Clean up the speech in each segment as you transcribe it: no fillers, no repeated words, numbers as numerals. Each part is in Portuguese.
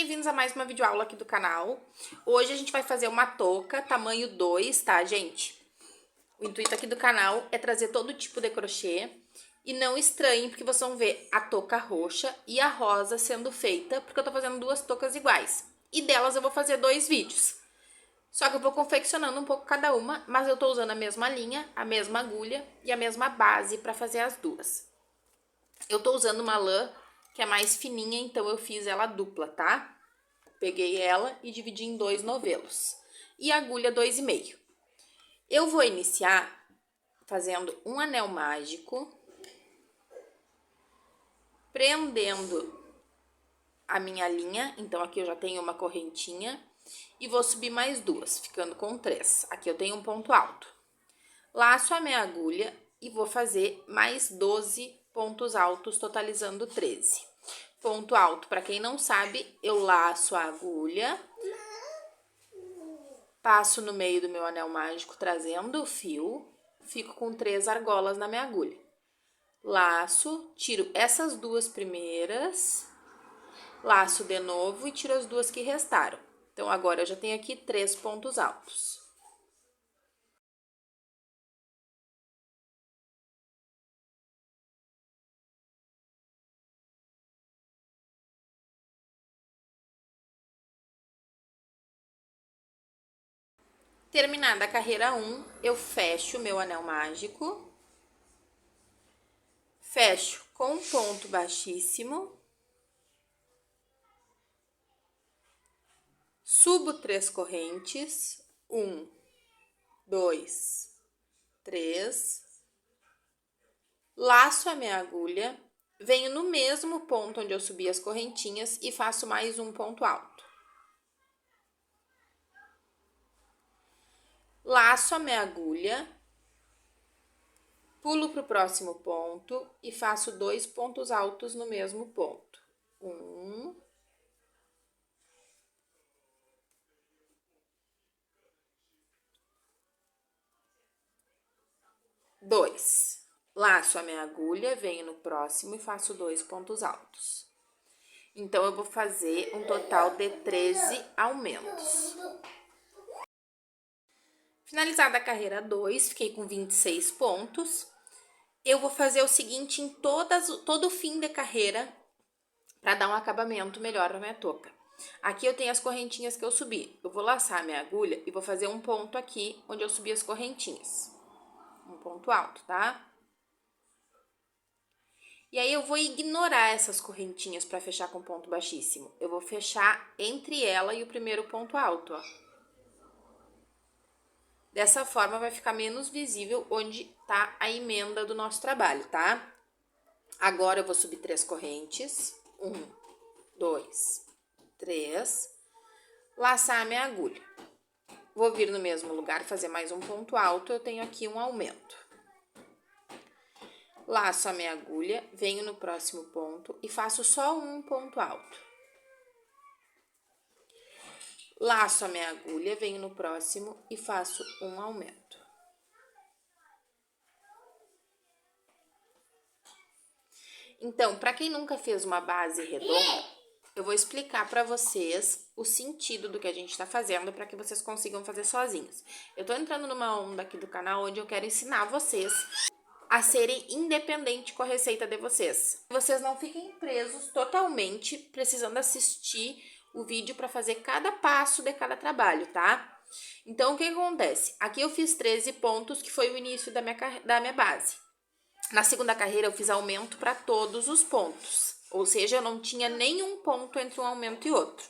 bem-vindos a mais uma videoaula aqui do canal. Hoje a gente vai fazer uma touca tamanho 2, tá, gente? O intuito aqui do canal é trazer todo tipo de crochê. E não estranhem, porque vocês vão ver a touca roxa e a rosa sendo feita, porque eu tô fazendo duas toucas iguais. E delas eu vou fazer 2 vídeos. Só que eu vou confeccionando um pouco cada uma, mas eu tô usando a mesma linha, a mesma agulha e a mesma base pra fazer as duas. Eu tô usando uma lã que é mais fininha, então eu fiz ela dupla, tá? Peguei ela e dividi em 2 novelos. E a agulha 2,5. Eu vou iniciar fazendo um anel mágico, prendendo a minha linha. Então, aqui eu já tenho uma correntinha. E vou subir mais 2, ficando com 3. Aqui eu tenho um ponto alto. Laço a minha agulha e vou fazer mais 12 pontos altos, totalizando 13. Ponto alto, para quem não sabe, eu laço a agulha, passo no meio do meu anel mágico, trazendo o fio, fico com 3 argolas na minha agulha. Laço, tiro essas 2 primeiras, laço de novo e tiro as 2 que restaram. Então, agora eu já tenho aqui 3 pontos altos. Terminada a carreira 1, eu fecho o meu anel mágico, fecho com um ponto baixíssimo, subo 3 correntes, 1, 2, 3, laço a minha agulha, venho no mesmo ponto onde eu subi as correntinhas e faço mais um ponto alto. Laço a minha agulha, pulo para o próximo ponto e faço 2 pontos altos no mesmo ponto. 1, 2. Laço a minha agulha, venho no próximo e faço 2 pontos altos. Então, eu vou fazer um total de 13 aumentos. Finalizada a carreira 2, fiquei com 26 pontos. Eu vou fazer o seguinte em todo o fim de carreira, para dar um acabamento melhor na minha touca. Aqui eu tenho as correntinhas que eu subi. Eu vou laçar a minha agulha e vou fazer um ponto aqui, onde eu subi as correntinhas. Um ponto alto, tá? E aí, eu vou ignorar essas correntinhas para fechar com ponto baixíssimo. Eu vou fechar entre ela e o primeiro ponto alto, ó. Dessa forma, vai ficar menos visível onde tá a emenda do nosso trabalho, tá? Agora, eu vou subir 3 correntes. 1, 2, 3. Laçar a minha agulha. Vou vir no mesmo lugar, fazer mais um ponto alto. Eu tenho aqui um aumento. Laço a minha agulha, venho no próximo ponto e faço só um ponto alto. Laço a minha agulha, venho no próximo e faço um aumento. Então, para quem nunca fez uma base redonda, eu vou explicar para vocês o sentido do que a gente está fazendo para que vocês consigam fazer sozinhos. Eu tô entrando numa onda aqui do canal onde eu quero ensinar vocês a serem independentes com a receita de vocês. Vocês não fiquem presos totalmente precisando assistir o vídeo para fazer cada passo de cada trabalho, tá? Então, o que acontece? Aqui eu fiz 13 pontos, que foi o início da minha base. Na segunda carreira, eu fiz aumento para todos os pontos. Ou seja, eu não tinha nenhum ponto entre um aumento e outro.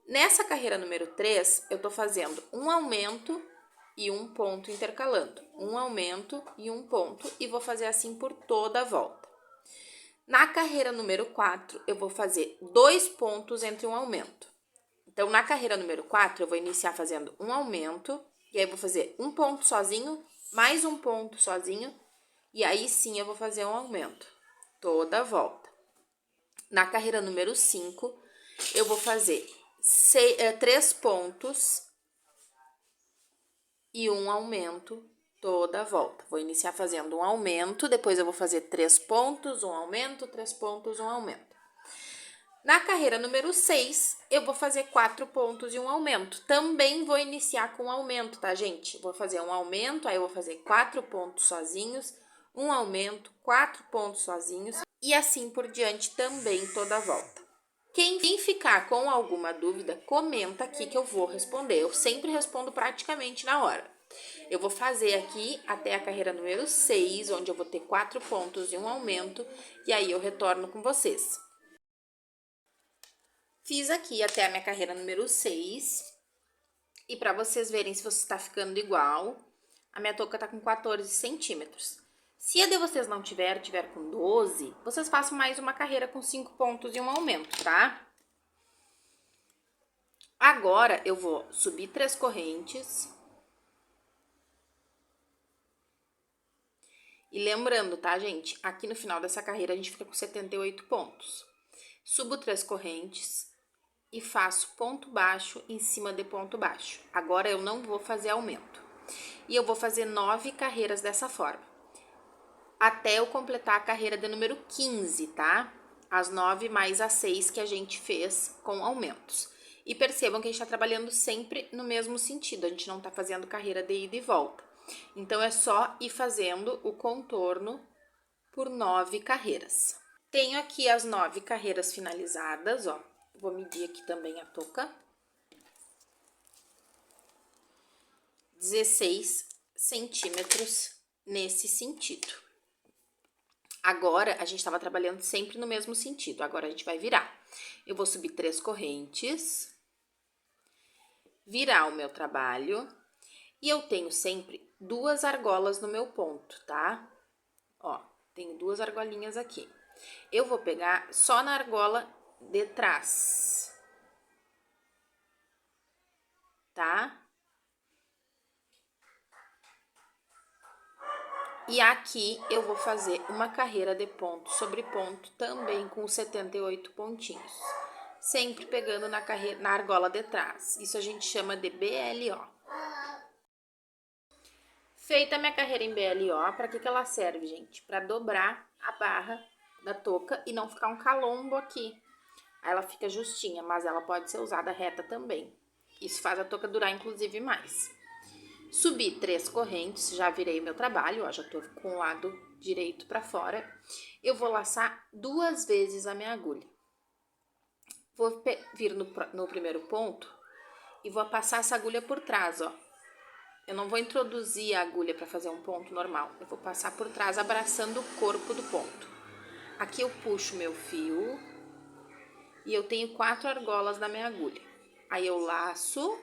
Nessa carreira número 3, eu tô fazendo um aumento e um ponto intercalando. Um aumento e um ponto, e vou fazer assim por toda a volta. Na carreira número 4, eu vou fazer 2 pontos entre um aumento. Então, na carreira número 4, eu vou iniciar fazendo um aumento, e aí eu vou fazer um ponto sozinho, mais um ponto sozinho, e aí sim eu vou fazer um aumento, toda a volta. Na carreira número 5, eu vou fazer 3 pontos e um aumento toda a volta. Vou iniciar fazendo um aumento, depois eu vou fazer 3 pontos, um aumento, 3 pontos, um aumento. Na carreira número 6, eu vou fazer 4 pontos e um aumento. Também vou iniciar com aumento, tá, gente? Vou fazer um aumento, aí eu vou fazer 4 pontos sozinhos, um aumento, 4 pontos sozinhos e assim por diante também toda a volta. Quem ficar com alguma dúvida, comenta aqui que eu vou responder. Eu sempre respondo praticamente na hora. Eu vou fazer aqui até a carreira número 6, onde eu vou ter 4 pontos e um aumento, e aí eu retorno com vocês. Fiz aqui até a minha carreira número 6. E para vocês verem se você está ficando igual, a minha touca tá com 14 centímetros. Se a de vocês não tiver com 12, vocês façam mais uma carreira com 5 pontos e um aumento, tá? Agora, eu vou subir 3 correntes. E lembrando, tá, gente? Aqui no final dessa carreira, a gente fica com 78 pontos. Subo 3 correntes e faço ponto baixo em cima de ponto baixo. Agora, eu não vou fazer aumento. E eu vou fazer 9 carreiras dessa forma. Até eu completar a carreira de número 15, tá? As 9 mais as 6 que a gente fez com aumentos. E percebam que a gente tá trabalhando sempre no mesmo sentido. A gente não tá fazendo carreira de ida e volta. Então, é só ir fazendo o contorno por 9 carreiras. Tenho aqui as 9 carreiras finalizadas, ó. Vou medir aqui também a touca. 16 centímetros nesse sentido. Agora, a gente estava trabalhando sempre no mesmo sentido. Agora, a gente vai virar. Eu vou subir 3 correntes, virar o meu trabalho. E eu tenho sempre 2 argolas no meu ponto, tá? Ó, tenho 2 argolinhas aqui. Eu vou pegar só na argola de trás, tá? E aqui eu vou fazer uma carreira de ponto sobre ponto, também com 78 pontinhos. Sempre pegando na argola de trás. Isso a gente chama de BLO. Feita a minha carreira em BLO, para que ela serve, gente? Para dobrar a barra da touca e não ficar um calombo aqui. Aí ela fica justinha, mas ela pode ser usada reta também. Isso faz a touca durar, inclusive, mais. Subi 3 correntes, já virei meu trabalho, ó, já tô com o lado direito para fora. Eu vou laçar 2 vezes a minha agulha. Vou vir no primeiro ponto e vou passar essa agulha por trás, ó. Eu não vou introduzir a agulha para fazer um ponto normal. Eu vou passar por trás, abraçando o corpo do ponto. Aqui eu puxo meu fio e eu tenho 4 argolas na minha agulha. Aí eu laço,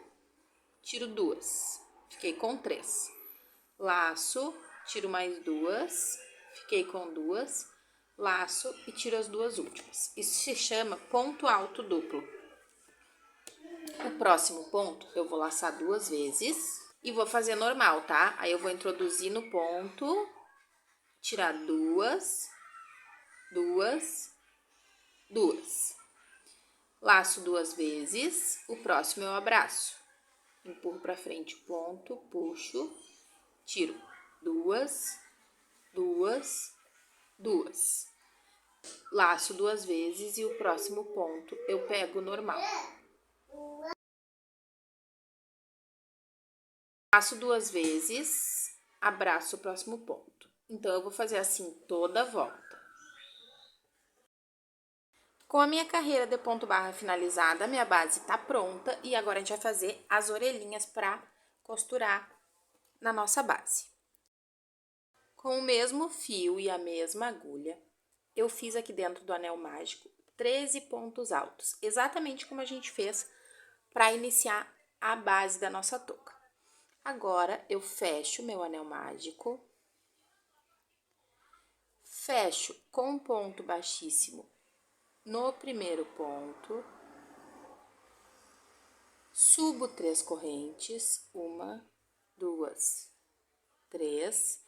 tiro 2, fiquei com 3. Laço, tiro mais 2, fiquei com 2. Laço e tiro as 2 últimas. Isso se chama ponto alto duplo. O próximo ponto eu vou laçar 2 vezes. E vou fazer normal, tá? Aí eu vou introduzir no ponto, tirar 2, 2, 2. Laço 2 vezes, o próximo eu abraço. Empurro pra frente o ponto, puxo, tiro 2, 2, 2. Laço 2 vezes e o próximo ponto eu pego normal. Laço 2 vezes, abraço o próximo ponto. Então, eu vou fazer assim toda a volta. Com a minha carreira de ponto barra finalizada, a minha base tá pronta. E agora, a gente vai fazer as orelhinhas para costurar na nossa base. Com o mesmo fio e a mesma agulha, eu fiz aqui dentro do anel mágico 13 pontos altos. Exatamente como a gente fez para iniciar a base da nossa touca. Agora, eu fecho meu anel mágico, fecho com um ponto baixíssimo no primeiro ponto, subo 3 correntes, 1, 2, 3,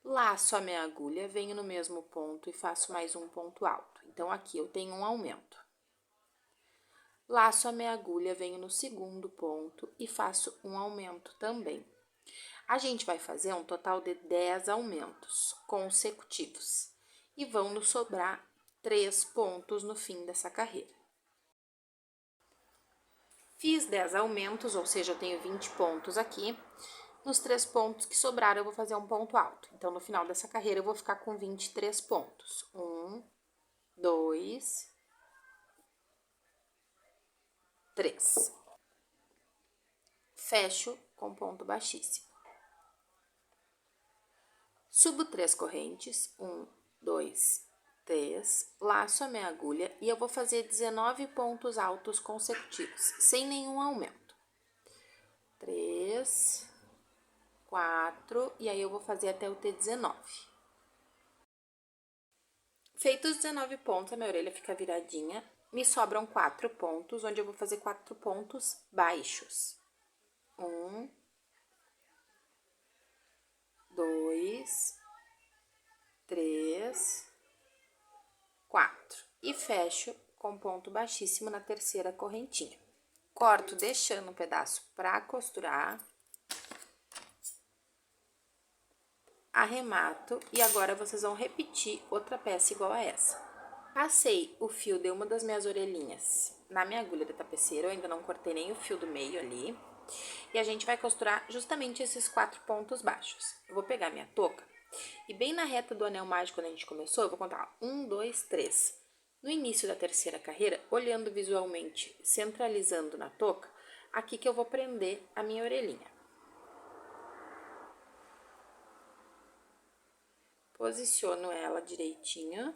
laço a minha agulha, venho no mesmo ponto e faço mais um ponto alto. Então, aqui eu tenho um aumento. Laço a minha agulha, venho no segundo ponto e faço um aumento também. A gente vai fazer um total de 10 aumentos consecutivos. E vão nos sobrar 3 pontos no fim dessa carreira. Fiz 10 aumentos, ou seja, eu tenho 20 pontos aqui. Nos 3 pontos que sobraram, eu vou fazer um ponto alto. Então, no final dessa carreira, eu vou ficar com 23 pontos. 1, 2, 3. Fecho com ponto baixíssimo. Subo 3 correntes. 1, 2, 3. Laço a minha agulha e eu vou fazer 19 pontos altos consecutivos, sem nenhum aumento. 3, 4, e aí eu vou fazer até eu ter 19. Feitos os 19 pontos, a minha orelha fica viradinha. Me sobram 4 pontos, onde eu vou fazer 4 pontos baixos. 1, 2, 3, 4. E fecho com ponto baixíssimo na terceira correntinha. Corto deixando um pedaço para costurar. Arremato e agora vocês vão repetir outra peça igual a essa. Passei o fio de uma das minhas orelhinhas na minha agulha de tapeceiro, eu ainda não cortei nem o fio do meio ali. E a gente vai costurar justamente esses 4 pontos baixos. Eu vou pegar minha touca e bem na reta do anel mágico, quando a gente começou, eu vou contar 1, 2, 3. No início da terceira carreira, olhando visualmente, centralizando na touca, aqui que eu vou prender a minha orelhinha. Posiciono ela direitinho.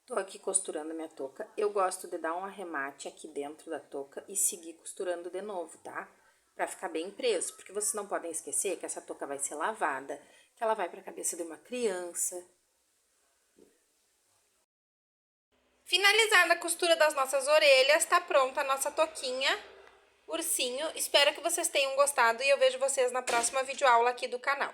Tô aqui costurando a minha touca. Eu gosto de dar um arremate aqui dentro da touca e seguir costurando de novo, tá? Pra ficar bem preso, porque vocês não podem esquecer que essa touca vai ser lavada, que ela vai pra cabeça de uma criança. Finalizada a costura das nossas orelhas, tá pronta a nossa touquinha, ursinho. Espero que vocês tenham gostado e eu vejo vocês na próxima videoaula aqui do canal.